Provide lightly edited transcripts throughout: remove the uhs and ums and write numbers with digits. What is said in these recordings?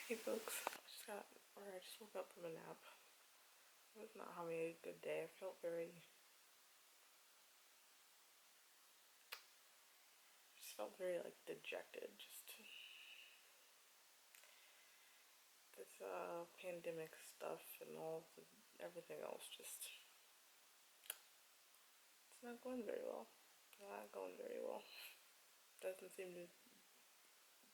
Hey folks, I just woke up from a nap. I was not having a good day. I felt very like dejected. Just this pandemic stuff and everything else. Just it's not going very well. Not going very well. Doesn't seem to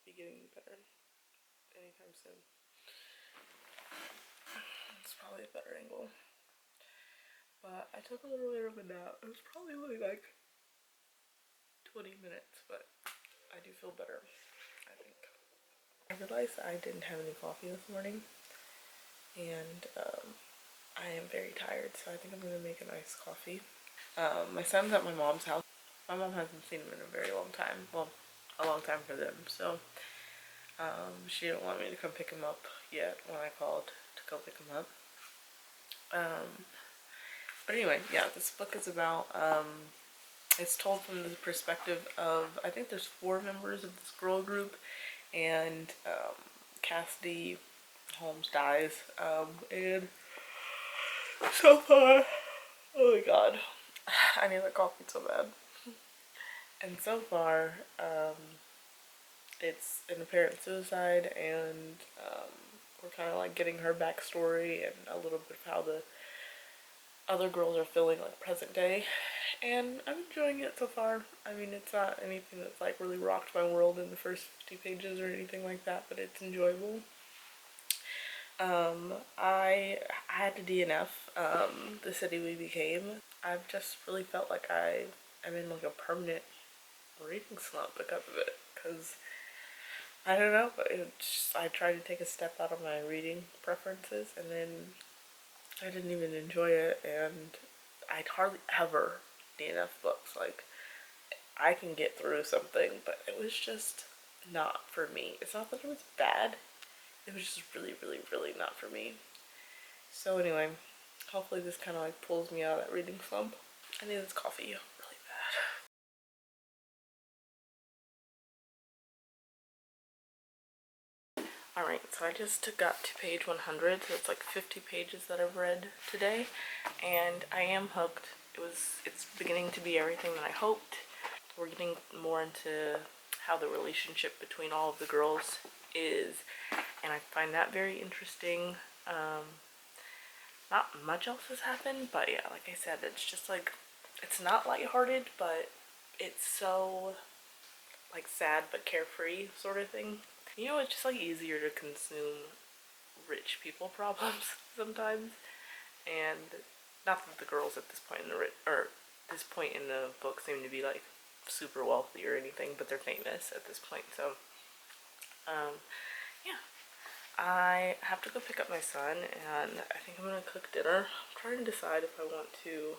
be getting better anytime soon. It's probably a better angle. But I took a little bit of a nap. It was probably only like 20 minutes, but I do feel better, I think. I realized I didn't have any coffee this morning, and I am very tired, so I think I'm going to make a nice coffee. My son's at my mom's house. My mom hasn't seen him in a very long time. Well, a long time for them, so she didn't want me to come pick him up yet when I called to go pick him up. But anyway, yeah, this book is about, it's told from the perspective of, I think there's 4 members of this girl group, and Cassidy Holmes dies, and so far, oh my god, I need that coffee so bad. And so far, it's an apparent suicide, and we're kind of like getting her backstory and a little bit of how the other girls are feeling like present day, and I'm enjoying it so far. I mean, it's not anything that's like really rocked my world in the first 50 pages or anything like that, but it's enjoyable. I had to DNF the city we became. I've just really felt like I'm in like a permanent reading slump because of it, because I don't know, but I tried to take a step out of my reading preferences, and then I didn't even enjoy it, and I'd hardly ever DNF books. Like, I can get through something, but it was just not for me. It's not that it was bad, it was just really, really, really not for me. So anyway, hopefully this kind of like pulls me out of that reading slump. I need this coffee really bad. Alright, so I just got to page 100, so it's like 50 pages that I've read today, and I am hooked. It's beginning to be everything that I hoped. We're getting more into how the relationship between all of the girls is, and I find that very interesting. Not much else has happened, but yeah, like I said, it's just like, it's not lighthearted, but it's so like sad but carefree sort of thing. You know, it's just like easier to consume rich people problems sometimes, and not that the girls at this point in the book seem to be like super wealthy or anything, but they're famous at this point. So yeah, I have to go pick up my son, and I think I'm gonna cook dinner. I'm trying to decide if I want to,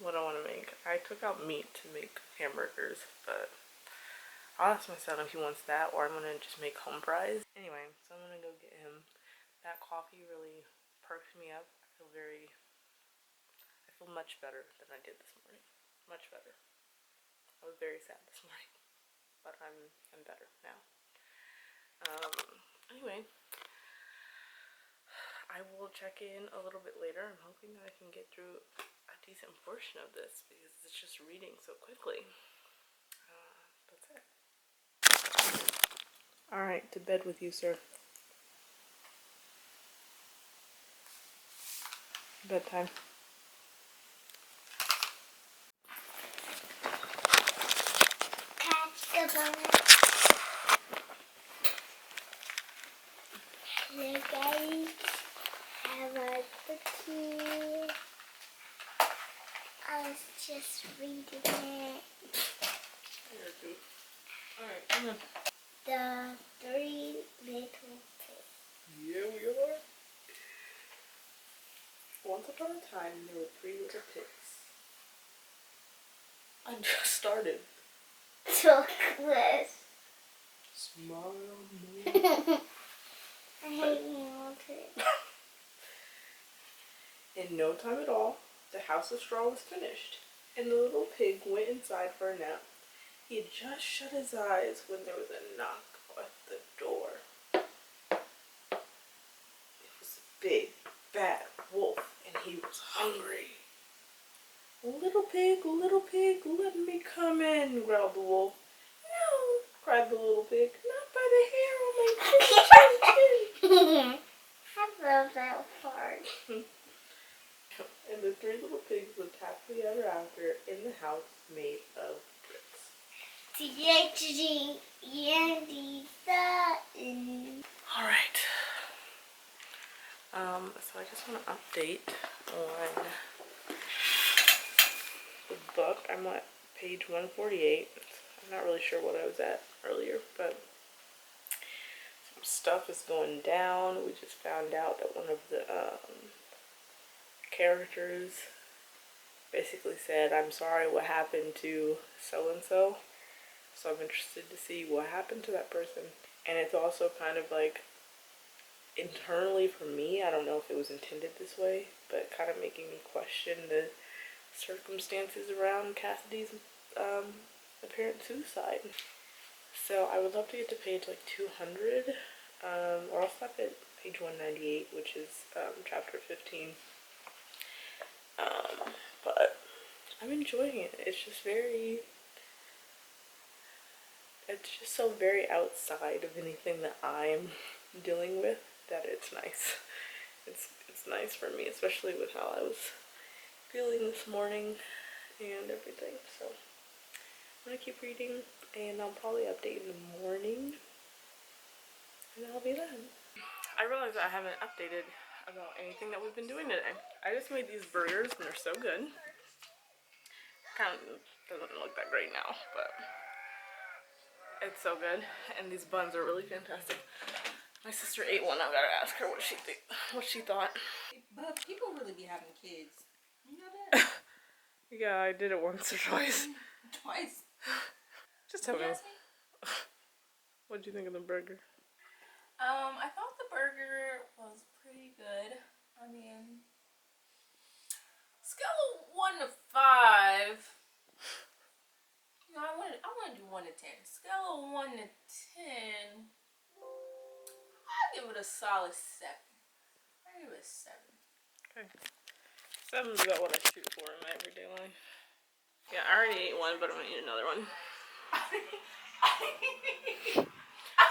what I want to make. I took out meat to make hamburgers, but I'll ask my son if he wants that, or I'm gonna just make home fries. Anyway, so I'm gonna go get him. That coffee really perked me up. I feel much better than I did this morning. Much better. I was very sad this morning, but I'm better now. Anyway, I will check in a little bit later. I'm hoping that I can get through a decent portion of this because it's just reading so quickly. That's it. Alright, to bed with you, sir. Bedtime. Hey guys, have a cookie. I was just reading it. Alright, come on. The 3 Little Pigs. Yeah, we are. Once upon a time, there were 3 little pigs. I just started. Chocolate. Smile more. I hate little pigs. In no time at all, the house of straw was finished, and the little pig went inside for a nap. He had just shut his eyes when there was a knock at the door. big, bad wolf, and he was hungry. Little pig, let me come in, growled the wolf. No, cried the little pig, not by the hair on my chin. I love that part. And the three little pigs lived happily ever after in the house made of bricks. Alright. So I just want to update on the book. I'm at page 148. I'm not really sure what I was at earlier, but some stuff is going down. We just found out that one of the characters basically said, I'm sorry what happened to so-and-so. So I'm interested to see what happened to that person. And it's also kind of like, internally for me, I don't know if it was intended this way, but kind of making me question the circumstances around Cassidy's apparent suicide. So I would love to get to page like 200, or I'll stop at page 198, which is chapter 15. But I'm enjoying it. It's just so very outside of anything that I'm dealing with that it's nice. It's nice for me, especially with how I was feeling this morning and everything. So I'm gonna keep reading, and I'll probably update in the morning, and that'll be done. I realized I haven't updated about anything that we've been doing today. I just made these burgers, and they're so good. Kind of doesn't look that great now, but it's so good, and these buns are really fantastic. My sister ate one. I gotta ask her what she thought. But people really be having kids. You know that? Yeah, I did it once or twice. Twice. Just tell me. What do you think of the burger? I thought the burger was pretty good. I mean, scale of 1 to 5. You know, I want to do 1 to 10. Scale of 1 to 10. I'll give it a solid 7. I give it a 7. Okay. 7's about what I shoot for in my everyday life. Yeah, I already ate one, but I'm gonna eat another one.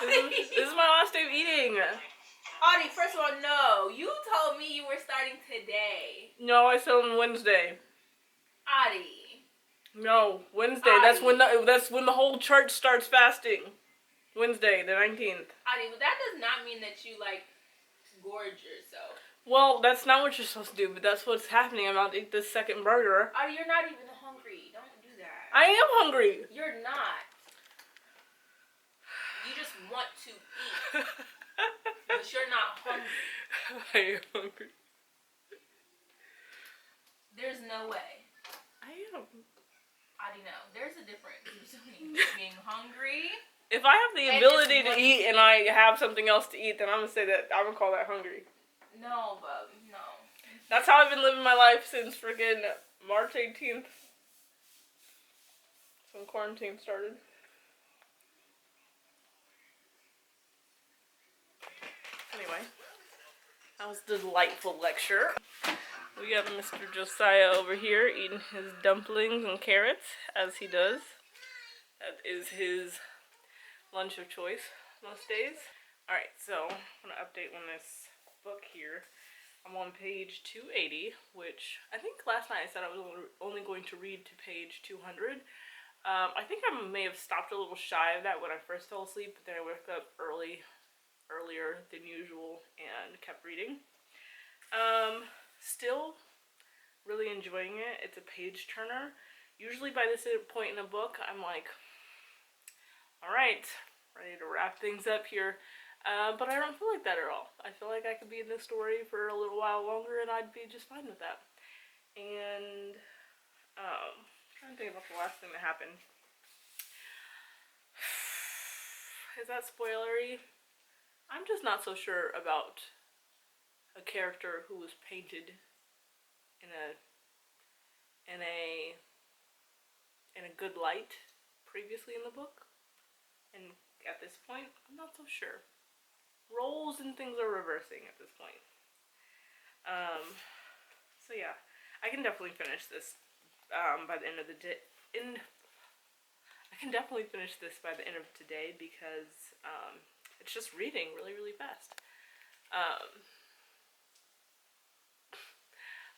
This is my last day of eating. Audie, first of all, no. You told me you were starting today. No, I said on Wednesday. Audie. No, Wednesday. That's when the whole church starts fasting. Wednesday, the 19th. Audie, but that does not mean that you gorge yourself. Well, that's not what you're supposed to do, but that's what's happening. I'm about to eat this second burger. Audie, you're not even hungry. Don't do that. I am hungry. You're not. You just want to eat. But you're not hungry. I am hungry. There's no way. I am. Audie, no. There's a difference between being hungry. If I have the ability to eat and I have something else to eat, then I'm gonna call that hungry. No, bub, no. That's how I've been living my life since freaking March 18th. When quarantine started. Anyway, that was a delightful lecture. We got Mr. Josiah over here eating his dumplings and carrots, as he does. That is his lunch of choice most days. Alright, so I'm going to update on this book here. I'm on page 280, which I think last night I said I was only going to read to page 200. I think I may have stopped a little shy of that when I first fell asleep, but then I woke up earlier than usual and kept reading. Still really enjoying it. It's a page turner. Usually by this point in a book, I'm like, alright, ready to wrap things up here. But I don't feel like that at all. I feel like I could be in this story for a little while longer and I'd be just fine with that. And, I'm trying to think about the last thing that happened. Is that spoilery? I'm just not so sure about a character who was painted in a good light previously in the book. And at this point, I'm not so sure. Roles and things are reversing at this point. So yeah, I can definitely finish this by the end of the day. I can definitely finish this by the end of today because it's just reading really, really fast.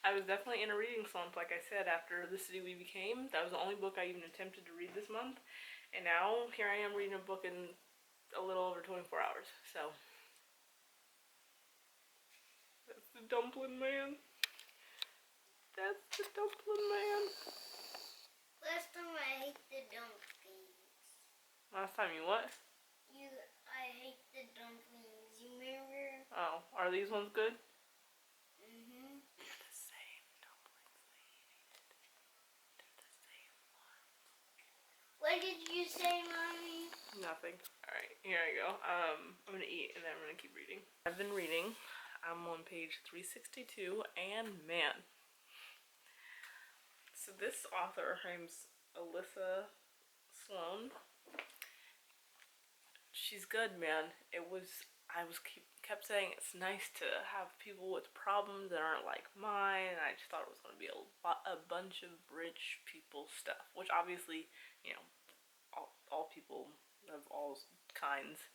I was definitely in a reading slump, like I said, after The City We Became. That was the only book I even attempted to read this month. And now, here I am reading a book in a little over 24 hours. So, that's the dumpling man. That's the dumpling man. Last time I hate the dumplings. Last time you what? I hate the dumplings. You remember? Oh, are these ones good? Mhm. They're the same dumplings. They're the same one. What did you say, Mommy? Nothing. Alright, here I go. I'm gonna eat and then I'm gonna keep reading. I've been reading. I'm on page 362 and man. So this author, her name's Alyssa Sloan. She's good, man. Kept saying it's nice to have people with problems that aren't like mine. And I just thought it was going to be a bunch of rich people stuff, which obviously, you know, all people of all kinds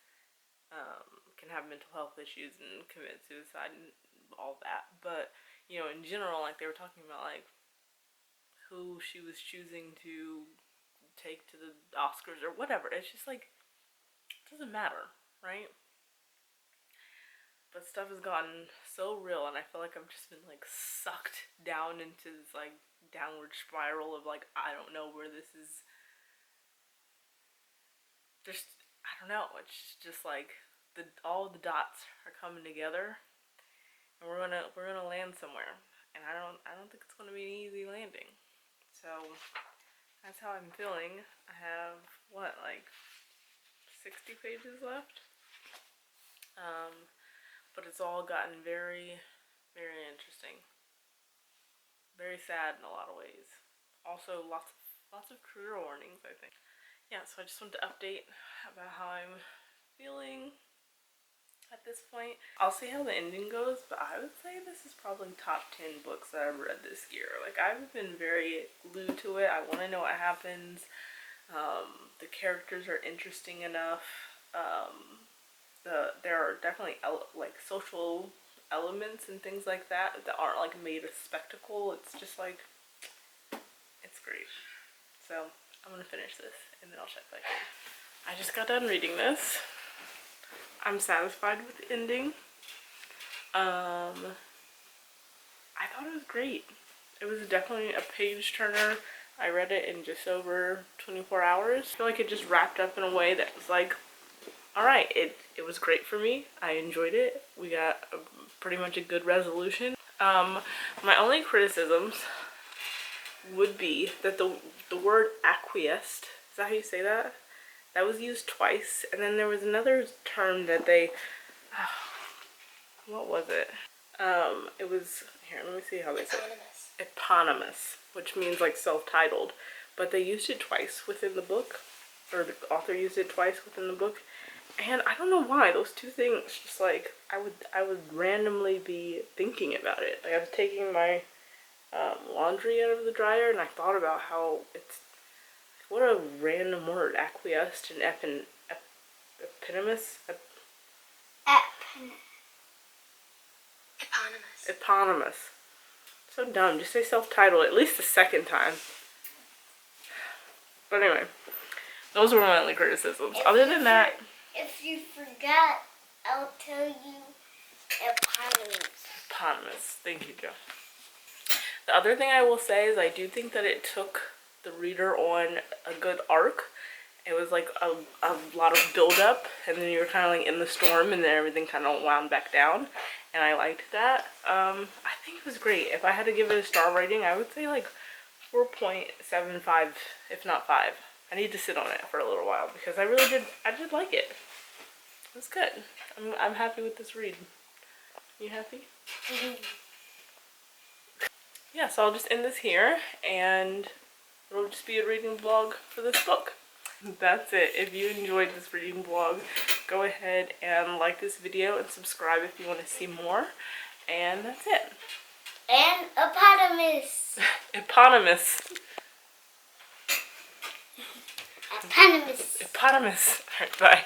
can have mental health issues and commit suicide and all that. But, you know, in general, like they were talking about like who she was choosing to take to the Oscars or whatever. It's just like, it doesn't matter, right? But stuff has gotten so real, and I feel like I've just been like sucked down into this like downward spiral of like, I don't know where this is. Just, I don't know. It's just like all the dots are coming together, and we're gonna land somewhere. And I don't think it's gonna be an easy landing. So that's how I'm feeling. I have what, like 60 pages left. But it's all gotten very, very interesting. Very sad in a lot of ways. Also, lots of career warnings, I think. Yeah, so I just wanted to update about how I'm feeling at this point. I'll see how the ending goes, but I would say this is probably top 10 books that I've read this year. Like, I've been very glued to it. I want to know what happens. The characters are interesting enough. There are definitely like social elements and things like that aren't like made a spectacle. It's just like, it's great. So I'm gonna finish this and then I'll check back in. I just got done reading this. I'm satisfied with the ending. I thought it was great. It was definitely a page turner. I read it in just over 24 hours. I feel like it just wrapped up in a way that was like, alright, it was great for me. I enjoyed it. We got pretty much a good resolution. My only criticisms would be that the word acquiesced, is that how you say that? That was used twice, and then there was another term that they, what was it? It was, here, let me see how they say it. Eponymous, which means like self-titled, but they used it twice within the book, or the author used it twice within the book. And I don't know why, those two things, just like, I would randomly be thinking about it. Like, I was taking my laundry out of the dryer, and I thought about how it's, what a random word, acquiesced and eponymous? Eponymous. So dumb, just say self-titled at least the second time. But anyway, those were my only criticisms. Other than that, if you forgot, I'll tell you eponymous. Eponymous. Thank you, Joe. The other thing I will say is I do think that it took the reader on a good arc. It was like a lot of build-up, and then you were kind of like in the storm, and then everything kind of wound back down, and I liked that. I think it was great. If I had to give it a star rating, I would say like 4.75, if not 5. I need to sit on it for a little while because I did like it. It was good. I'm happy with this read. You happy? Yeah, so I'll just end this here, and it'll just be a reading vlog for this book. That's it. If you enjoyed this reading vlog, go ahead and like this video and subscribe if you want to see more. And that's it. And eponymous. Eponymous. Eponymous. Eponymous. Alright, bye.